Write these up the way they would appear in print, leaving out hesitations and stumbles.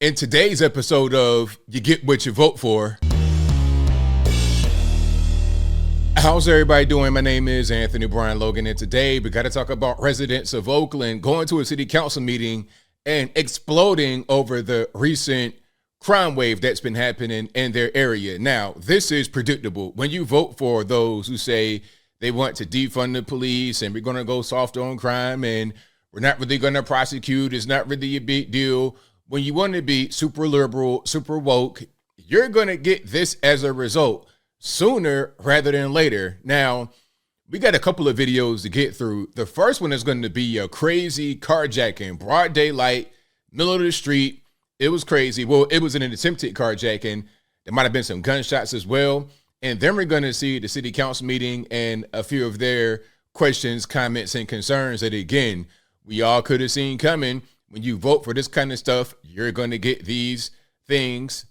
In today's episode of You Get What You Vote For. How's everybody doing? My name is Anthony Brian Logan, and today we got to talk about residents of Oakland going to a city council meeting and exploding over the recent crime wave that's been happening in their area. Now, this is predictable. When you vote for those who say they want to defund the police and we're going to go soft on crime and we're not really going to prosecute, it's not really a big deal. When you want to be super liberal, super woke, you're going to get this as a result sooner rather than later. Now, we got a couple of videos to get through. The first one is going to be a crazy carjacking, broad daylight, middle of the street. It was crazy. Well, it was an attempted carjacking. There might have been some gunshots as well. And then we're going to see the city council meeting and a few of their questions, comments, and concerns that, again, we all could have seen coming. When you vote for this kind of stuff, you're going to get these things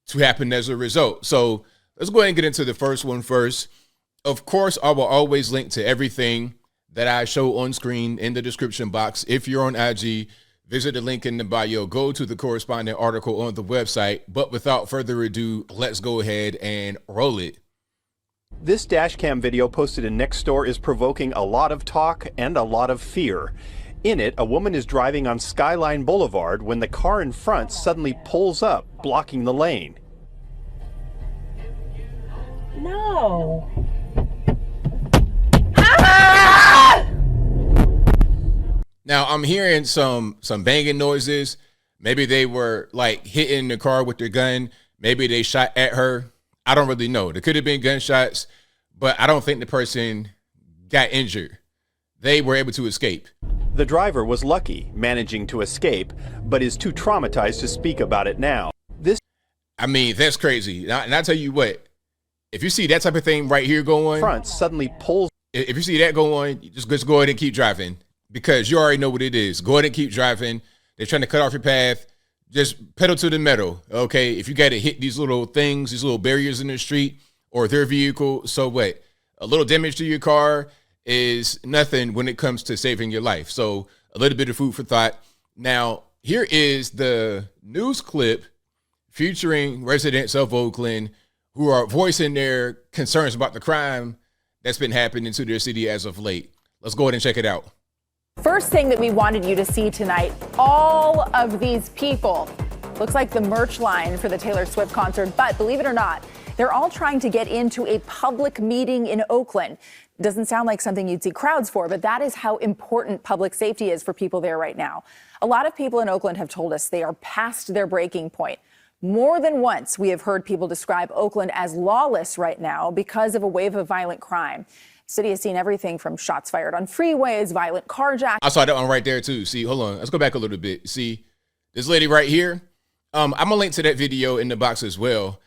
to happen as a result. So let's go ahead and get into the first one first. Of course, I will always link to everything that I show on screen in the description box. If you're on IG, visit the link in the bio, go to the corresponding article on the website. But without further ado, let's go ahead and roll it. This dashcam video posted in Nextdoor is provoking a lot of talk and a lot of fear. In it, a woman is driving on Skyline Boulevard when the car in front suddenly pulls up, blocking the lane. No. Now, I'm hearing some banging noises. Maybe they were like hitting the car with their gun. Maybe they shot at her. I don't really know. There could have been gunshots, but I don't think the person got injured. They were able to escape. The driver was lucky, managing to escape, but is too traumatized to speak about it now. That's crazy. And I tell you what, if you see that type of thing right here going, front suddenly pulls. If you see that going, just go ahead and keep driving because you already know what it is. Go ahead and keep driving. They're trying to cut off your path. Just pedal to the metal, okay? If you got to hit these little things, these little barriers in the street or their vehicle, so what? A little damage to your car is nothing when it comes to saving your life. So a little bit of food for thought. Now, here is the news clip featuring residents of Oakland who are voicing their concerns about the crime that's been happening to their city as of late. Let's go ahead and check it out. First thing that we wanted you to see tonight, all of these people. Looks like the merch line for the Taylor Swift concert, but believe it or not, they're all trying to get into a public meeting in Oakland. Doesn't sound like something you'd see crowds for, but that is how important public safety is for people there right now. A lot of people in Oakland have told us they are past their breaking point. More than once, we have heard people describe Oakland as lawless right now because of a wave of violent crime. The city has seen everything from shots fired on freeways, violent carjacking. I saw that one right there too. See, hold on. Let's go back a little bit. See, this lady right here. I'm going to link to that video in the box as well.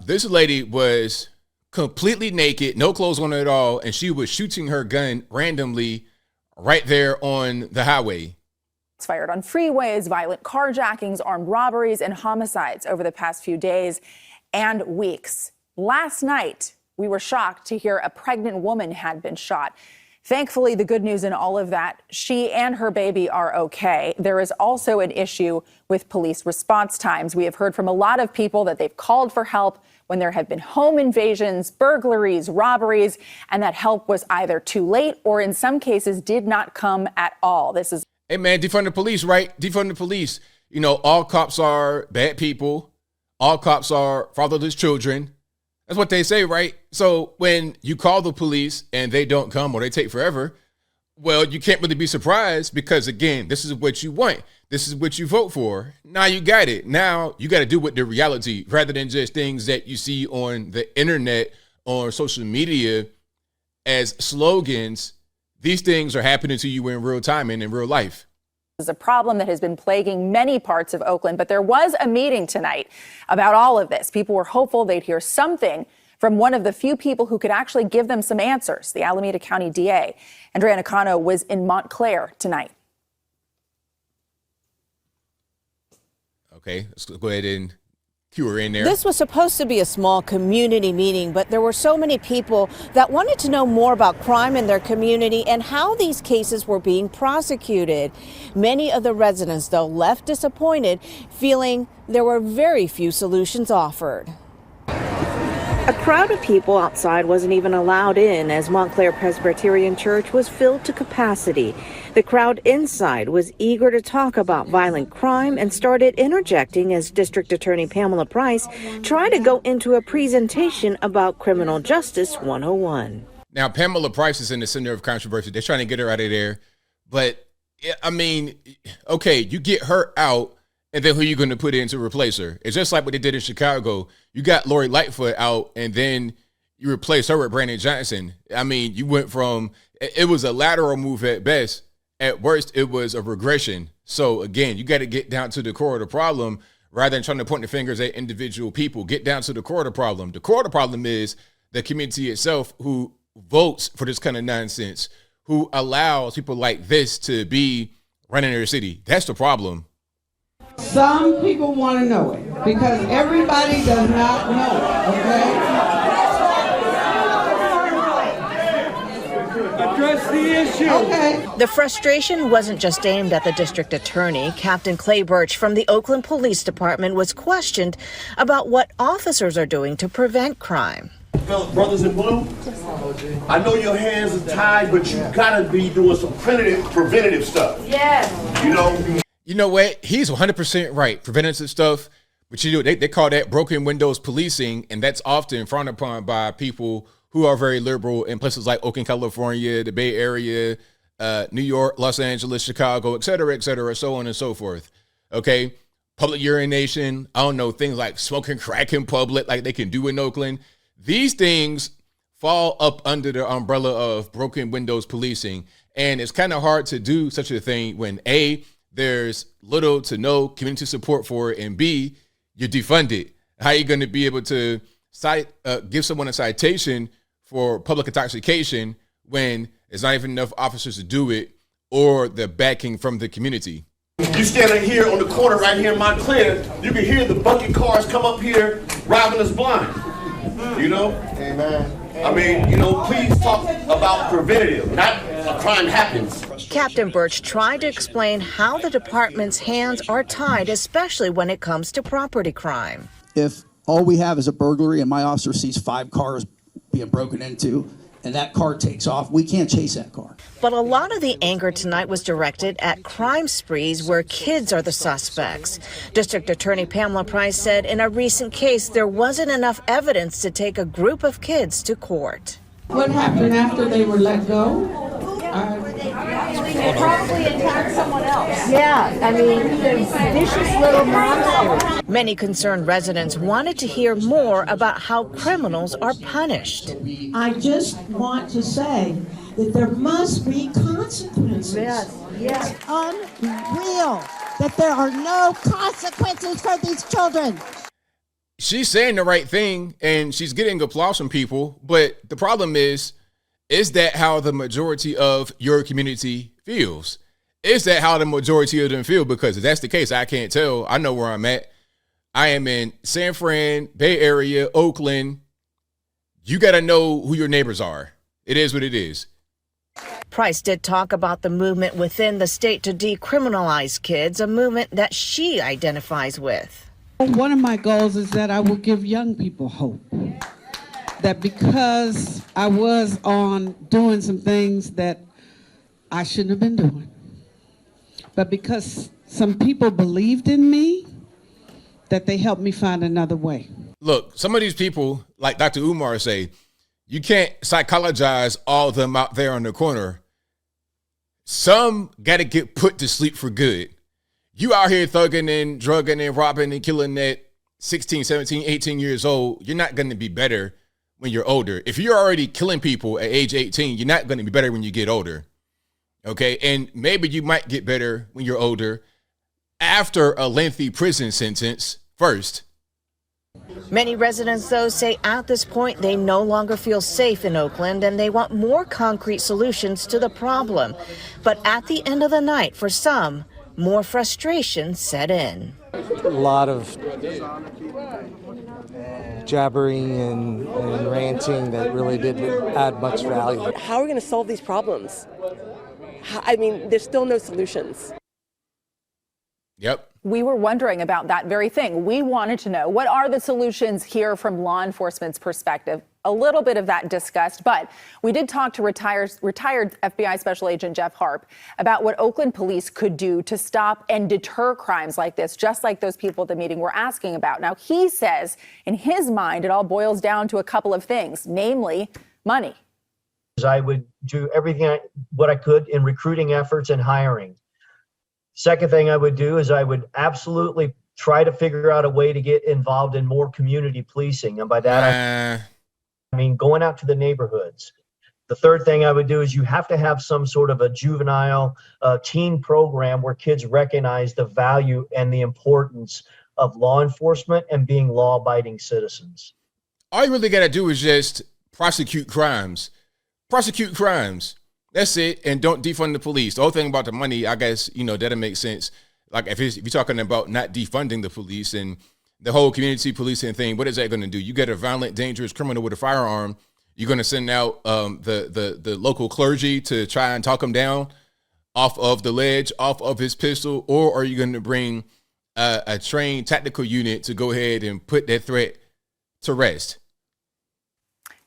This lady was completely naked, no clothes on her at all, and she was shooting her gun randomly right there on the highway. It's fired on freeways, violent carjackings, armed robberies, and homicides over the past few days and weeks. Last night, we were shocked to hear a pregnant woman had been shot. Thankfully, the good news in all of that, she and her baby are okay. There is also an issue with police response times. We have heard from a lot of people that they've called for help when there have been home invasions, burglaries, robberies, and that help was either too late or in some cases did not come at all. This is... Hey man, defund the police, right? Defund the police. You know, all cops are bad people. All cops are fatherless children. That's what they say, right? So when you call the police and they don't come or they take forever, well, you can't really be surprised because, again, this is what you want. This is what you vote for. Now you got it. Now you got to do with the reality rather than just things that you see on the internet or social media as slogans. These things are happening to you in real time and in real life. Is a problem that has been plaguing many parts of Oakland, but there was a meeting tonight about all of this. People were hopeful they'd hear something from one of the few people who could actually give them some answers, the Alameda County DA. Andrea Nakano was in Montclair tonight. Okay, let's go ahead and cue her in there. This was supposed to be a small community meeting, but there were so many people that wanted to know more about crime in their community and how these cases were being prosecuted. Many of the residents, though, left disappointed, feeling there were very few solutions offered. A crowd of people outside wasn't even allowed in as Montclair Presbyterian Church was filled to capacity. The crowd inside was eager to talk about violent crime and started interjecting as District Attorney Pamela Price tried to go into a presentation about Criminal Justice 101. Now, Pamela Price is in the center of controversy. They're trying to get her out of there. But, I mean, okay, you get her out, and then who are you going to put in to replace her? It's just like what they did in Chicago. You got Lori Lightfoot out, and then you replace her with Brandon Johnson. I mean, you went from, it was a lateral move at best. At worst, it was a regression. So, again, you got to get down to the core of the problem rather than trying to point the fingers at individual people. Get down to the core of the problem. The core of the problem is the community itself who votes for this kind of nonsense, who allows people like this to be running their city. That's the problem. Some people want to know it because everybody does not know it, okay? Address the issue. Okay. The frustration wasn't just aimed at the district attorney. Captain Clay Birch from the Oakland Police Department was questioned about what officers are doing to prevent crime. Brothers in blue, I know your hands are tied, but you gotta be doing some preventative stuff. Yes. You know what? He's 100% right. Preventative stuff, but they call that broken windows policing, and that's often frowned upon by people who are very liberal in places like Oakland, California, the Bay Area, New York, Los Angeles, Chicago, et cetera, so on and so forth. Okay? Public urination, I don't know, things like smoking crack in public like they can do in Oakland. These things fall up under the umbrella of broken windows policing, and it's kind of hard to do such a thing when A, there's little to no community support for it, and B, you're defunded. How are you going to be able to give someone a citation for public intoxication when there's not even enough officers to do it or the backing from the community? You standing here on the corner right here in Montclair, you can hear the bucket cars come up here robbing us blind. Amen. I mean, please talk about preventative, not a crime happens. Captain Birch tried to explain how the department's hands are tied, especially when it comes to property crime. If all we have is a burglary and my officer sees 5 cars being broken into and that car takes off, we can't chase that car. But a lot of the anger tonight was directed at crime sprees where kids are the suspects. District Attorney Pamela Price said in a recent case there wasn't enough evidence to take a group of kids to court. What happened after they were let go? They probably attacked someone else. Yeah, I mean, they're vicious little monsters. Many concerned residents wanted to hear more about how criminals are punished. I just want to say that there must be consequences. Yes. It's unreal that there are no consequences for these children. She's saying the right thing and she's getting applause from people, but the problem is that how the majority of your community feels? Is that how the majority of them feel? Because if that's the case, I can't tell. I know where I'm at. I am in San Fran, Bay Area, Oakland. You got to know who your neighbors are. It is what it is. Price did talk about the movement within the state to decriminalize kids, a movement that she identifies with. One of my goals is that I will give young people hope. That because I was on doing some things that I shouldn't have been doing, but because some people believed in me, that they helped me find another way. Look, some of these people, like Dr. Umar say, you can't psychologize all of them out there on the corner. Some got to get put to sleep for good. You out here thugging and drugging and robbing and killing at 16, 17, 18 years old, you're not going to be better when you're older. If you're already killing people at age 18, you're not going to be better when you get older. Okay? And maybe you might get better when you're older after a lengthy prison sentence first. Many residents, though, say at this point they no longer feel safe in Oakland and they want more concrete solutions to the problem. But at the end of the night, for some, more frustration set in. A lot of jabbering and ranting that really didn't add much value. How are we going to solve these problems? I mean, there's still no solutions. Yep. We were wondering about that very thing. We wanted to know, what are the solutions here from law enforcement's perspective? A little bit of that discussed, but we did talk to retired FBI Special Agent Jeff Harp about what Oakland police could do to stop and deter crimes like this, just like those people at the meeting were asking about. Now, he says in his mind, it all boils down to a couple of things, namely money. I would do everything what I could in recruiting efforts and hiring. Second thing I would do is I would absolutely try to figure out a way to get involved in more community policing. And by that, I mean going out to the neighborhoods. The third thing I would do is you have to have some sort of a juvenile teen program where kids recognize the value and the importance of law enforcement and being law-abiding citizens. All you really got to do is just prosecute crimes. Prosecute crimes. That's it. And don't defund the police. The whole thing about the money, I guess, that'll make sense. Like if you're talking about not defunding the police and the whole community policing thing, what is that going to do? You get a violent, dangerous criminal with a firearm. You're going to send out the local clergy to try and talk him down off of the ledge, off of his pistol, or are you going to bring a trained tactical unit to go ahead and put that threat to rest?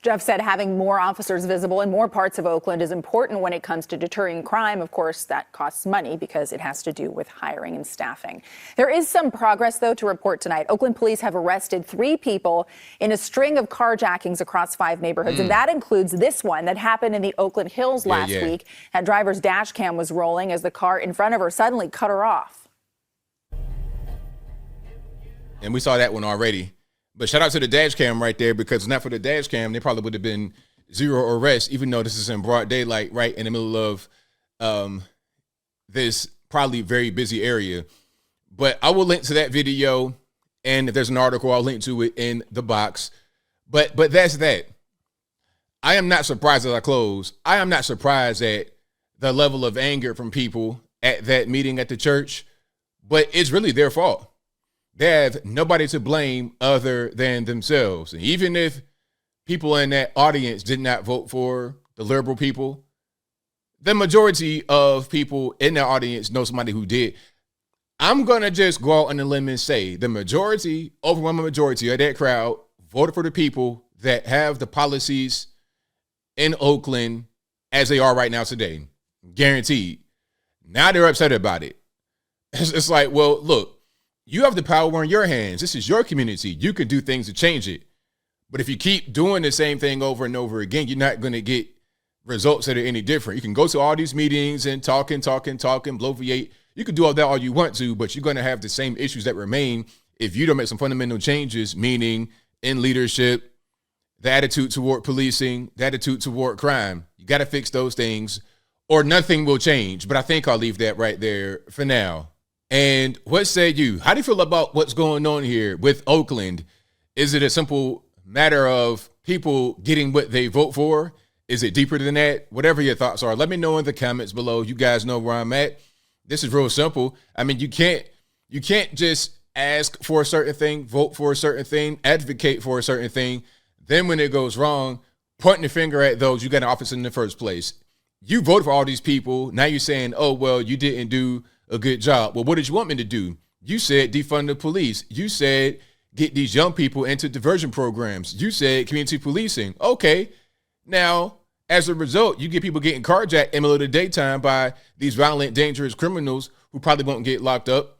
Jeff said having more officers visible in more parts of Oakland is important when it comes to deterring crime. Of course, that costs money because it has to do with hiring and staffing. There is some progress, though, to report tonight. Oakland police have arrested 3 people in a string of carjackings across 5 neighborhoods, and that includes this one that happened in the Oakland Hills last week. That driver's dash cam was rolling as the car in front of her suddenly cut her off. And we saw that one already. But shout out to the dash cam right there, because not for the dash cam, they probably would have been 0 arrests, even though this is in broad daylight, right in the middle of this probably very busy area. But I will link to that video, and if there's an article, I'll link to it in the box. But that's that. I am not surprised as I close. I am not surprised at the level of anger from people at that meeting at the church, but it's really their fault. They have nobody to blame other than themselves. And even if people in that audience did not vote for the liberal people, the majority of people in that audience know somebody who did. I'm going to just go out on a limb and say the majority, overwhelming majority of that crowd voted for the people that have the policies in Oakland as they are right now today. Guaranteed. Now they're upset about it. It's like, well, look, you have the power in your hands. This is your community. You can do things to change it. But if you keep doing the same thing over and over again, you're not going to get results that are any different. You can go to all these meetings and talk, bloviate. You can do all that all you want to, but you're going to have the same issues that remain if you don't make some fundamental changes, meaning in leadership, the attitude toward policing, the attitude toward crime. You got to fix those things or nothing will change. But I think I'll leave that right there for now. And what say you? How do you feel about what's going on here with Oakland? Is it a simple matter of people getting what they vote for? Is it deeper than that? Whatever your thoughts are, let me know in the comments below. You guys know where I'm at. This is real simple. I mean, you can't just ask for a certain thing, vote for a certain thing, advocate for a certain thing. Then when it goes wrong, pointing the finger at those you got in office in the first place. You voted for all these people. Now you're saying, oh, well, you didn't do a good job. Well, what did you want me to do? You said defund the police. You said get these young people into diversion programs. You said community policing. Okay. Now, as a result, you get people getting carjacked in the middle of the daytime by these violent, dangerous criminals who probably won't get locked up.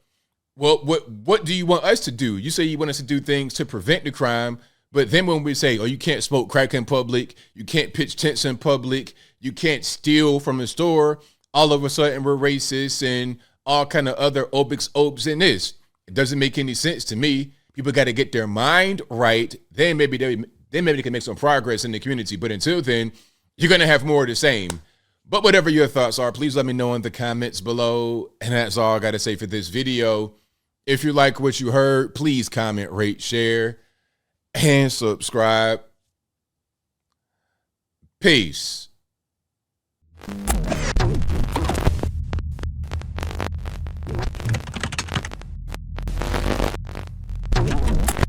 Well, what do you want us to do? You say you want us to do things to prevent the crime, but then when we say, oh, you can't smoke crack in public, you can't pitch tents in public, you can't steal from a store, all of a sudden we're racist and all kind of other obes in this. It doesn't make any sense to me. People got to get their mind right. Then maybe they can make some progress in the community. But until then, you're going to have more of the same. But whatever your thoughts are, please let me know in the comments below. And that's all I got to say for this video. If you like what you heard, please comment, rate, share, and subscribe. Peace.